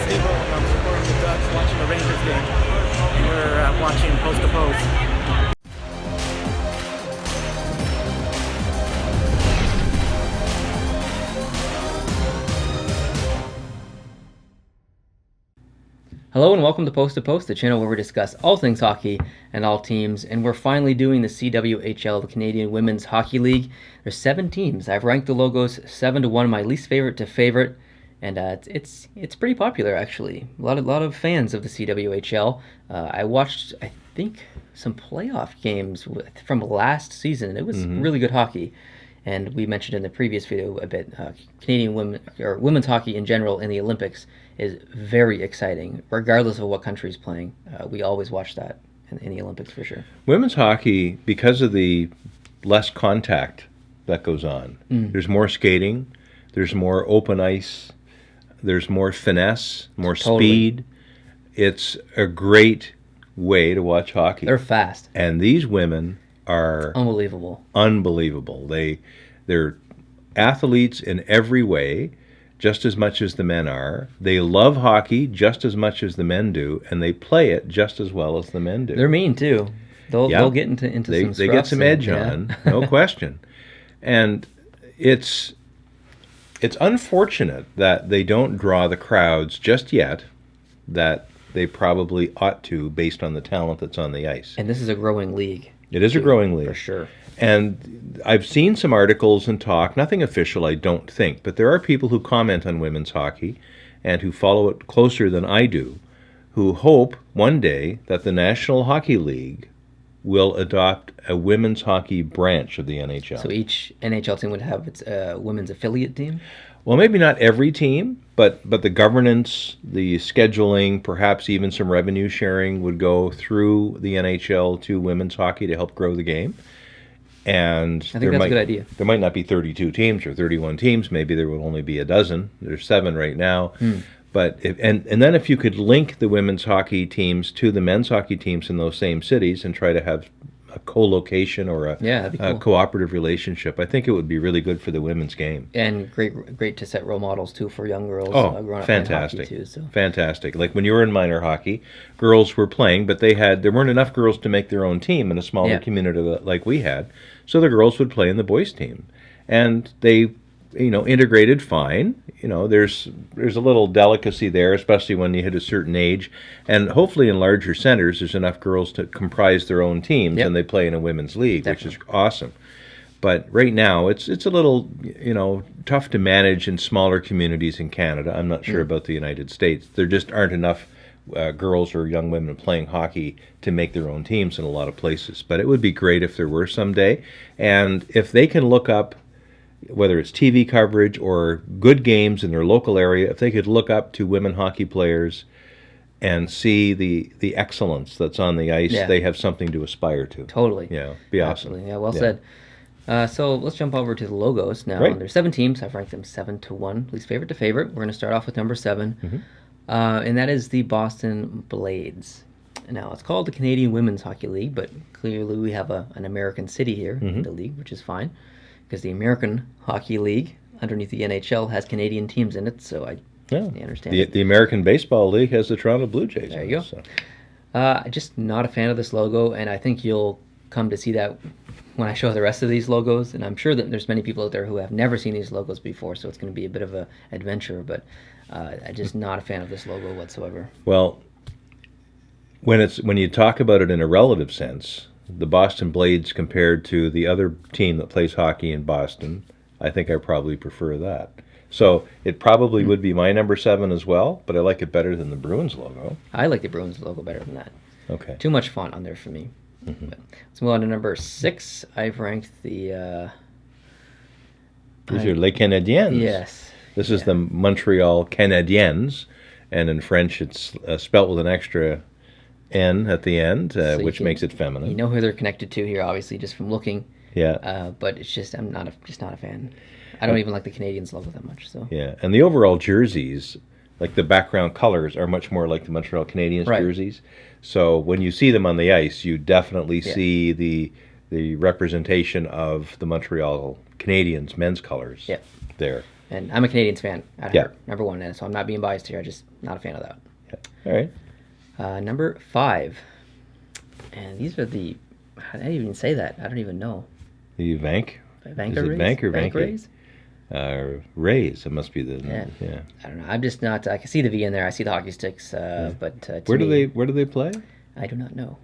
Steve-O, and I'm supporting the Ducks, watching the Rangers game. We're watching Post to Post. Hello and welcome to Post, the channel where we discuss all things hockey and all teams. And we're finally doing the CWHL, the Canadian Women's Hockey League. There's 7 teams. I've ranked the logos 7-1, my least favorite to favorite, and it's pretty popular actually. A lot of fans of the CWHL. I watched, I think, some playoff games from last season, and it was really good hockey. And we mentioned in the previous video a bit, Canadian women or women's hockey in general in the Olympics is very exciting, regardless of what country is playing. We always watch that in the Olympics for sure. Women's hockey, because of the less contact that goes on, there's more skating, there's more open ice, there's more finesse, more speed. It's a great way to watch hockey. They're fast. And these women are unbelievable. They're athletes in every way, just as much as the men are. They love hockey just as much as the men do, and they play it just as well as the men do. They're mean too. They'll get into some scruffs. They get some edge on, no question. And it's unfortunate that they don't draw the crowds just yet that they probably ought to, based on the talent that's on the ice. And this is a growing league. It is a growing league. For sure. And I've seen some articles and talk, nothing official, I don't think, but there are people who comment on women's hockey and who follow it closer than I do, who hope one day that the National Hockey League will adopt a women's hockey branch of the NHL. So each NHL team would have its women's affiliate team? Well, maybe not every team, but the governance, the scheduling, perhaps even some revenue sharing would go through the NHL to women's hockey to help grow the game. And I think that's a good idea. There might not be 32 teams or 31 teams. Maybe there will only be a dozen. There's 7 right now. But and then if you could link the women's hockey teams to the men's hockey teams in those same cities and try to have a co-location or a cooperative relationship, I think it would be really good for the women's game. And great to set role models too for young girls. Oh, fantastic! Hockey too, so. Fantastic. Like when you were in minor hockey, girls were playing, but there weren't enough girls to make their own team in a smaller community like we had. So the girls would play in the boys' team, and they, integrated fine. There's a little delicacy there, especially when you hit a certain age, and hopefully in larger centers, there's enough girls to comprise their own teams, and they play in a women's league, which is awesome. But right now, it's a little, tough to manage in smaller communities in Canada. I'm not sure about the United States. There just aren't enough girls or young women playing hockey to make their own teams in a lot of places. But it would be great if there were someday. And if they can look up, whether it's TV coverage or good games in their local area, if they could look up to women hockey players and see the excellence that's on the ice, they have something to aspire to. Totally. Yeah, be awesome. Absolutely. Yeah, well said. So let's jump over to the logos now. Right. There's 7 teams. I've ranked them 7-1, least favorite to favorite. We're going to start off with number 7, and that is the Boston Blades. Now, it's called the Canadian Women's Hockey League, but clearly we have an American city here in the league, which is fine, because the American Hockey League, underneath the NHL, has Canadian teams in it, so I understand. The American Baseball League has the Toronto Blue Jays. There you go. So. Just not a fan of this logo, and I think you'll come to see that when I show the rest of these logos, and I'm sure that there's many people out there who have never seen these logos before, so it's going to be a bit of an adventure, but I'm just not a fan of this logo whatsoever. Well, when you talk about it in a relative sense, the Boston Blades compared to the other team that plays hockey in Boston, I think I probably prefer that. So it probably would be my number 7 as well, but I like it better than the Bruins logo. I like the Bruins logo better than that. Okay. Too much font on there for me. But let's move on to number 6. I've ranked the... These are Les Canadiens. Yes. This is the Montreal Canadiens, and in French it's spelt with an extra N at the end, which makes it feminine. You know who they're connected to here, obviously, just from looking. Yeah. But it's just I'm not a fan. I don't even like the Canadiens logo that much. So. Yeah, and the overall jerseys, like the background colors, are much more like the Montreal Canadiens jerseys. So when you see them on the ice, you definitely see the representation of the Montreal Canadiens men's colors there. And I'm a Canadiens fan at Yeah. heart, number one. And so I'm not being biased here. I'm just not a fan of that. Yeah. All right. Number 5. And these are the... How did I even say that? I don't even know. The Vank? Vanker Is it Rays? Vank or Vank Vanky? Rays? Rays. It must be the... Yeah. Yeah. I don't know. I'm just not... I can see the V in there. I see the hockey sticks. But to Where do me, they play? I do not know.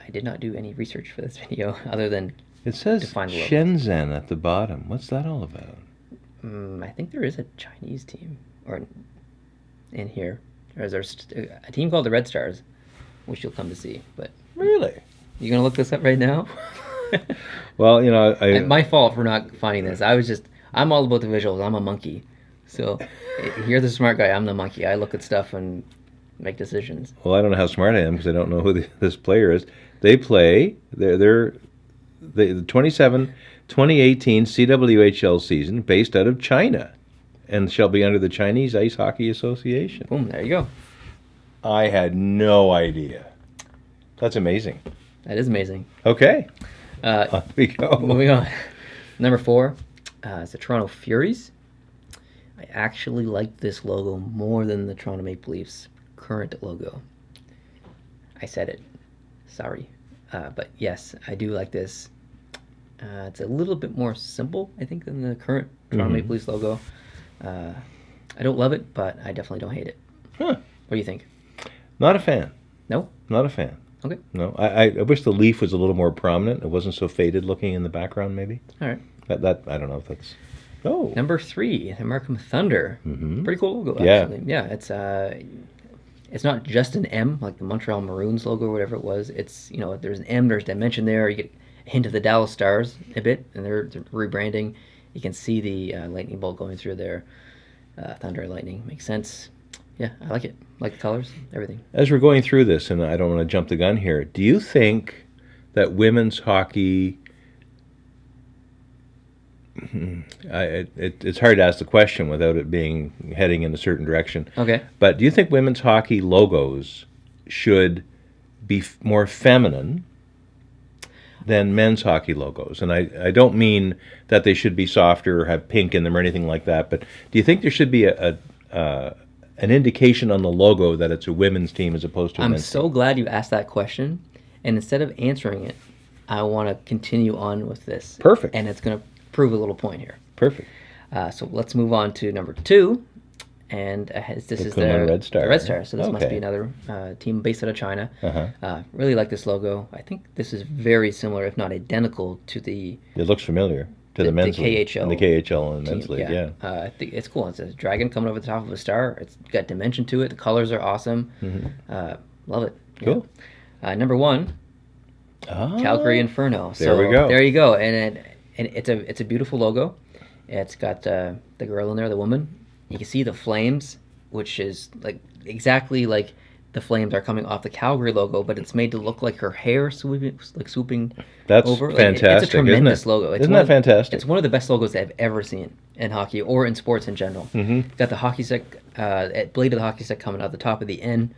I did not do any research for this video other than... It says Define the logo. Shenzhen at the bottom. What's that all about? I think there is a Chinese team or in here. Or is there a team called the Red Stars, which you'll come to see. But Really? you gonna look this up right now? Well, you know, My fault for not finding this. I'm all about the visuals. I'm a monkey. So you're the smart guy. I'm the monkey. I look at stuff and make decisions. well, I don't know how smart I am because I don't know who this player is. They play. They're the 2018 CWHL season based out of China, and shall be under the Chinese Ice Hockey Association. Boom. There you go. I had no idea. That's amazing. That is amazing. Okay, Uh, we go. Moving on. Number 4 is the Toronto Furies. I actually like this logo more than the Toronto Maple Leafs current logo. I said it. Sorry. But yes, I do like this. It's a little bit more simple, I think, than the current Toronto Maple Leafs logo. I don't love it, but I definitely don't hate it. Huh. What do you think? Not a fan. No? Not a fan. Okay. No, I wish the leaf was a little more prominent. It wasn't so faded looking in the background. Maybe All right. that I don't know if that's. Oh. Number 3, the Markham Thunder. Mhm. Pretty cool logo, Yeah. actually. Yeah, it's not just an M like the Montreal Maroons logo or whatever it was. It's, there's an M, there's dimension there. You get a hint of the Dallas Stars a bit, and they're rebranding. You can see the lightning bolt going through there. Thunder, lightning, makes sense. Yeah, I like it. Like the colors, everything. As we're going through this, and I don't want to jump the gun here, do you think that women's hockey... it's hard to ask the question without it being heading in a certain direction. Okay. But do you think women's hockey logos should be more feminine than men's hockey logos? And I don't mean that they should be softer or have pink in them or anything like that, but do you think there should be an indication on the logo that it's a women's team as opposed to a I'm men's so team? glad you asked that question, and instead of answering it, I want to continue on with this. Perfect. And it's going to prove a little point here. Perfect. So let's move on to number 2, and this is the Red Stars. the Red Stars. So this must Okay. be another team based out of China. Uh-huh. Really like this logo. I think this is very similar, if not identical, to the It looks familiar to the The men's league. KHL And the KHL and men's team. league, yeah. I think it's cool. It's a dragon coming over the top of a star. It's got dimension to it. The colors are awesome. Love it. Yeah. Cool. Number 1, Ah, Calgary Inferno. There we go. There you go. And it's a beautiful logo. It's got the girl in there, the woman. You can see the flames, which is like exactly like the flames are coming off the Calgary logo, but it's made to look like her hair swooping That's over. Like, fantastic, it's a tremendous isn't it? logo. It's Isn't one that of- fantastic? It's one of the best logos I've ever seen in hockey or in sports in general. It's got the hockey stick, blade of the hockey stick coming out the top of the N.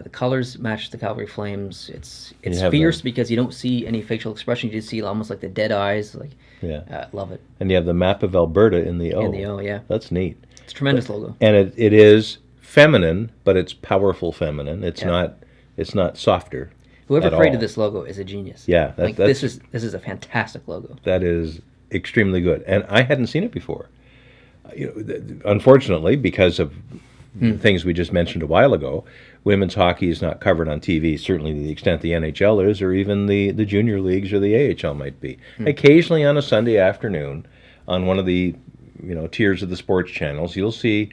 The colors match the Calgary Flames. It's have fierce the- because you don't see any facial expression. You just see almost like the dead eyes. Yeah. Love it. And you have the map of Alberta in the O. In the O, yeah. That's neat. It's a tremendous logo. And it is feminine, but it's powerful feminine. It's Yeah. not softer. Whoever at created all. this logo is a genius. Yeah, this is a fantastic logo. That is extremely good. And I hadn't seen it before. Unfortunately, because of things we just mentioned a while ago, women's hockey is not covered on TV, certainly to the extent the NHL is, or even the junior leagues or the AHL might be. Occasionally on a Sunday afternoon, on one of the tiers of the sports channels, you'll see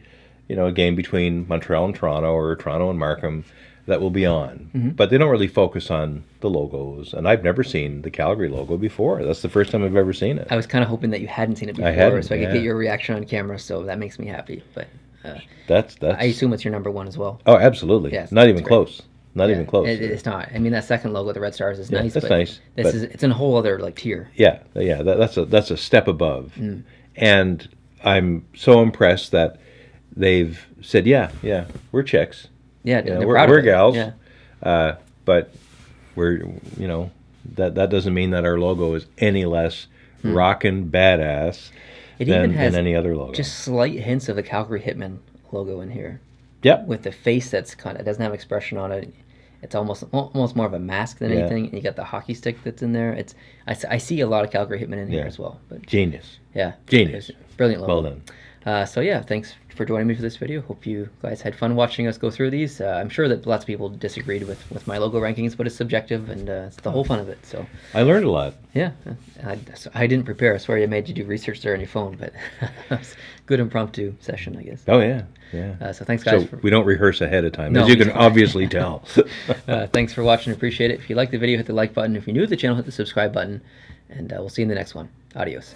a game between Montreal and Toronto or Toronto and Markham that will be on. But they don't really focus on the logos. And I've never seen the Calgary logo before. That's the first time I've ever seen it. I was kind of hoping that you hadn't seen it before, hadn't, so I could yeah. get your reaction on camera. So that makes me happy. But That's I assume it's your number 1 as well. Oh, absolutely. Yes, Not that's even great. close. Not Yeah, even close. It's not. I mean, that second logo, the Red Stars, is Yeah, nice. that's but nice, This but- it's in a whole other tier. Yeah. That's a step above. And I'm so impressed that they've said, yeah, we're chicks. Yeah, You know, they're we're proud of it. gals. Yeah. But we're that doesn't mean that our logo is any less rockin' badass It even has than any other logo. just slight hints of the Calgary Hitmen logo in here. Yep. With the face that's kind of, it doesn't have expression on it. It's almost more of a mask than anything. And you got the hockey stick that's in there. I see a lot of Calgary Hitmen in here as well. But genius. Yeah. Genius. Brilliant logo. Well done. So yeah, thanks for joining me for this video. Hope you guys had fun watching us go through these. I'm sure that lots of people disagreed with my logo rankings, but it's subjective, and it's the whole fun of it. So I learned a lot. Yeah, I didn't prepare. I swear I made you do research there on your phone, but it was a good impromptu session, I guess. Oh yeah, yeah. So thanks, guys. So we don't rehearse ahead of time, No, as you can obviously tell. Thanks for watching. Appreciate it. If you liked the video, hit the like button. If you're new to the channel, hit the subscribe button, and we'll see you in the next one. Adios.